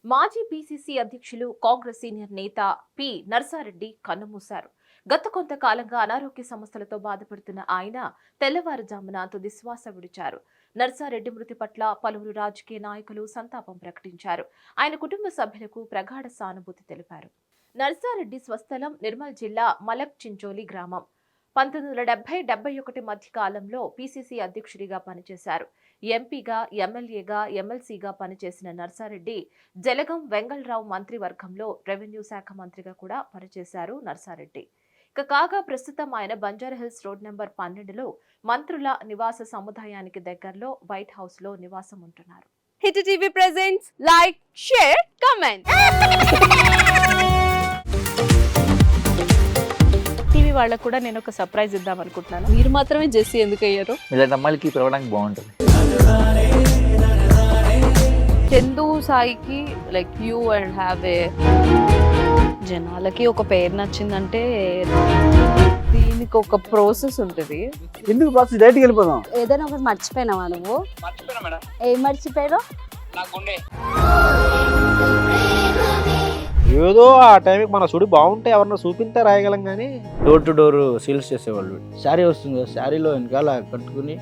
మాజీ పీసీసీ అధ్యక్షులు కాంగ్రెస్ సీనియర్ నేత పి నర్సారెడ్డి కన్నుమూశారు. గత కొంతకాలంగా అనారోగ్య సమస్యలతో బాధపడుతున్న ఆయన తెల్లవారుజామున తుది శ్వాస విడిచారు. నర్సారెడ్డి మృతి పట్ల పలువురు రాజకీయ నాయకులు సంతాపం ప్రకటించారు. ఆయన కుటుంబ సభ్యులకు ప్రగాఢ సానుభూతి తెలిపారు. నర్సారెడ్డి స్వస్థలం నిర్మల్ జిల్లా మలక్ చించోలి గ్రామం. 1970-71 మధ్య కాలంలో పీసీసీ అధ్యక్షుడిగా పనిచేశారు. ఎంపీగా, ఎమ్మెల్యేగా, ఎమ్మెల్సీగా పనిచేసిన నర్సారెడ్డి జలగం వెంగళరావు మంత్రివర్గంలో రెవెన్యూ శాఖ మంత్రిగా కూడా పనిచేశారు. నర్సారెడ్డి కాగా ప్రస్తుతం ఆయన బంజారాహిల్స్ రోడ్ నెంబర్ 12లో మంత్రుల నివాస సముదాయానికి దగ్గరలో వైట్ హౌస్ లో నివాసం ఉంటున్నారు. Hit TV presents like, share, comment. TV వాళ్ళకు కూడా నేను ఒక సర్ప్రైజ్ ఇద్దాం అనుకుంటున్నాను. మీరు మాత్రమే జెస్సీ ఎందుకు అయ్యారు? ఇలాంటి అమ్మాయిలకి పిలవడానికి బాగుంటుంది. చందు సాయికి like you and have a జనాలకి ఒక పేరు నచ్చిందంటే దీనికి ఒక ప్రాసెస్ ఉంటుంది. ఎందుకు ప్రాసెస్ డైరెక్ట్‌గా వెళ్ళిపోదాం. ఏదైనా ఒకటి మర్చిపోయినావా నువ్వు? మర్చిపోయినా మేడం. ఏం మర్చిపోయావు? నా గుండె. ఏదో ఆ టైంకి మన సుడి బాగుంటే ఎవరన్నా చూపిస్తే రాయగలం కానీ డోర్ టు డోర్ సేల్స్ చేసేవాళ్ళు. శారీ వస్తుంది, శారీలో వెనకాల కట్టుకుని